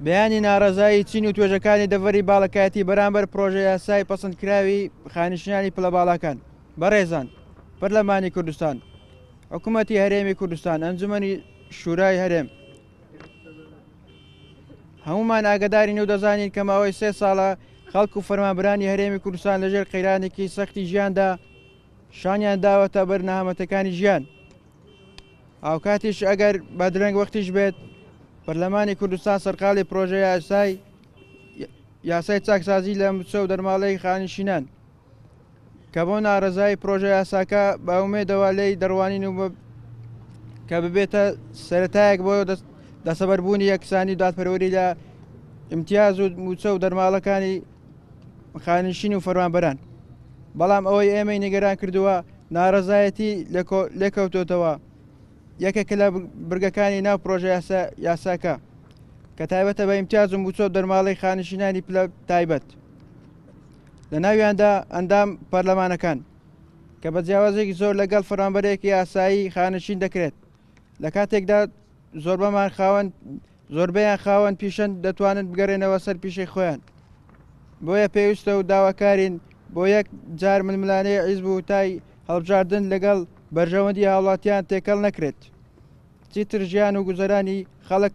بەیانی ناڕەزایی چین و توێژەکانی دەڤەری باڵەکایەتی بەرامبەر پرۆژە یاسای پەسەندکراوی خانشینانی پلە باڵەکان. بەڕێزان، پەرلەمانی کوردستان، حکوومەتی هەرێمی کوردستان، ئەنجومەنی شورای هەرێم، هەمومان ئاگدارین و دەزانین کە ماوەی 3 ساڵە خەڵک و فەرمانبەرانی هەرێمی کوردستان لەژێر قەیرانێکی سەختی ژیاندا شانیان داوەتە بەر نەهامەتەکانی ژیان. هاوکاتیش ئەگەر بەدرەنگ وەختیش بێت پەرلەمانی کوردستان سەرقاڵی پرۆژە یاسای چاکسازی لە موچە و دەرماڵەی خانشینان کە بۆ ناڕەزایی پرۆژە یاساکە بە ئومێدەوە لێی دەڕوانین و کە ببێتە سەرەتایەک بۆ دەسەبەربوونی یەکسانی دادپەروەری لە ئیمتیاز و موچە و دەرماڵەکانی خانشین و فەرمانبەران. بەڵام ئەوەی ئێمەی نیگەران کردووە ناڕەزایەتی لێکەوتوتەوە یەکێکە لە برگەکانی ناو پرۆژە یاساکە کە تایبەتە بە ئیمتیاز و موچە و دەرماڵەی خانشینانی پلە تایبەت. لە ناویاندا ئەندام پەرلەمانەکان کە بە جیاوازێکی زۆر لەگەڵ فەرمانبەرێکی یاسایی خانشین دەکرێت. لە کاتێکدا زۆربەیان خاوەن پیشەن دەتوانن بگەڕێنەوە سەر پیشەی خۆیان. بۆیە پێویستە و داواکارین بۆ یەک جار ململانەی حیزب و تای هەڵبژاردن لەگەڵ بەرژەوەندی هاوڵاتیان تێکەڵ نەکرێت. چیتر ژیان و گوزەرانی خەڵک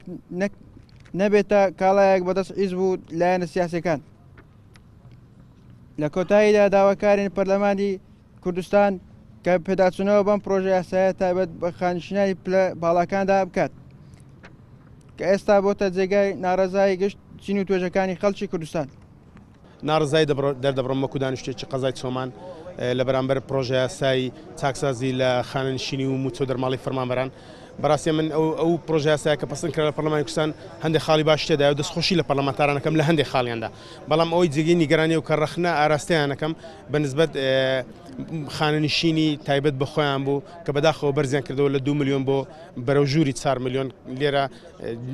نەبێتە کاڵایەک بەدەست حیزب و لایەنە سیاسەکان. لە کۆتاییدا داواکارین پەرلەمانی کوردستان کە پێداچوونەوە بەم پرۆژە یاسایە تایبەت بە خانشینانی پلە باڵەکاندا بکات کە ئێستا بۆتە جێگای ناڕەزایی گشت چین و توێژەکانی خەڵکی کوردستان. ناڕزایی دەردەبڕم وەکو دانیشتێکی قەزای چۆمان لە بەرامبەر پرۆژە یاسایی چاکسازی لە خانشینی و موچە و دەرماڵی فەرمانبەران. بەڕاستی من ئەو پرۆژە یاسایە کە پەسەند کرا لە پەرلەمانی کوردستان هەندێک خاڵی باش تێدا و دەستخۆشی لە پەرلەمانتارانەکەم لە هەندێک خاڵیاندا. بەڵام ئەوەی جێگەی نیگەرانی و کە ڕەخنە ئاراستەیانەکەم بەنسبەت خانشینی تایبەت بە خۆیان بوو کە بەداخەوە بەرزیان کردەوە لە 2 ملیۆن بۆ بەرەو ژووری 4 ملیۆن. لێرە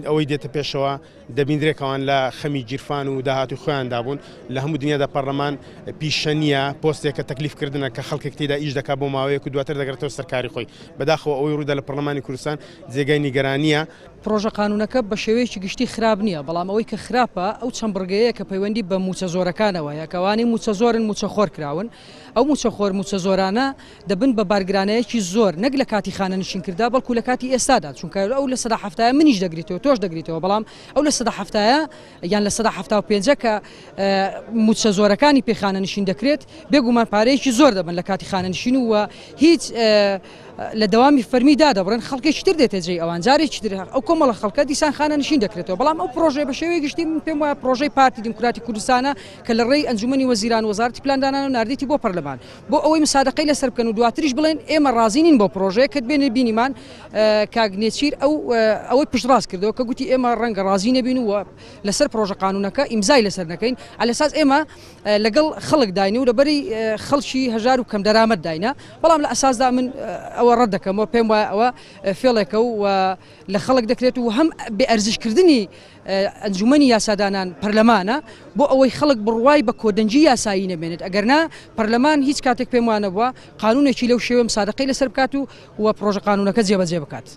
ئەوەی دێتە پێشەوە دەبیندرێکەوەن لە خەمی گیرفان و داهاتوی خۆیاندا بوون. لە هەموو دنیادا پەرلەمان پیشە نییە پۆستێکە تەکلیفکردنە کە خەڵکێک تێدا ئیش دەکات بۆ ماوەیەک و دواتر دەگرێتەوە سەرکاری خۆی. بەداخەوە ئەوەی ڕوودا لە پەرلەمانی کوردستان جێگای نیگەرانیە. پرۆژە قانونەکە بە شێوەیەکی گشتی خراپ نییە، بەڵام ئەوەی کە خراپە ئەو چەند بڕگەیە کە پەیوەندی بە موچە زۆرەکانەوە یەکەوانی موچە زۆرن موچە خۆر کراون. ئەو موچە خۆر موچە زۆرانە دەبن بە بارگرانەیەکی زۆر نەک لە کاتی خانە نشینکردا بەڵکو لە کاتی ئێستادا، چونکە ئەو لە 170 منیش دەگریتەوە تۆش دەگریتەوە، بەڵام ئەو لە 170 یان لە 175 کە موچە زۆرەکانی پێخانە نشین دەکرێت بێگومان پارەیەکی زۆر دەبن لە کاتی خانە نشین و هیچ لە دەوامی فەرمیدا دەبڕن خەڵکێکی تر دێتە جێی ئەوان جارێکی تر ئەو کۆمەڵە خەڵکە دیسان خانە نشین دەکرێتەوە. بەڵام ئەو پرۆژەی بە شێوەیە گشتی پێم وایە پرۆژەی پارتی دیموکراتی کوردستانە کە لە ڕێی ئەنجومەنی وەزیران وەزارەتی پلاندانان و ناردێتی بۆ پەرلەمان بۆ ئەوەی مسادقەی لەسەر بکەن و دواتریش بڵێن ئێمە ڕازینین بۆ پرۆژەیە کە بێنێ بینیمان کاگنێچیر ئەوەی پشتڕاست کردەوە کە گوتی ئێمە ڕەنگە ڕازی نەبین و لەسەر پرۆژە قانونەکە ئیمزای لەسەر نەکەین علەساس ئێمە لەگەڵ خەڵک داینی و لەبەری خەڵکی هەژار و کەم دەرامەت داینە. بەڵام لە ئەساسدا من ئەوە ڕەت دەکەمەوە پێم وایە ئەوە فێڵێکە و لە خەڵک دەکرێت و هەم بێئەرزشکردنی ئەنجومەنی یاسادانان پەرلەمانە بۆ ئەوەی خەڵک بڕوای بە کۆدەنجی یاسایی نەبێنێت. ئەگەرنا پەرلەمان هیچ کاتێک پێم وانە بووە قانونێکی لەو شێوە مسادقەی لەسەر بکات و پرۆژە قانونەکە جێبەجێ بکات.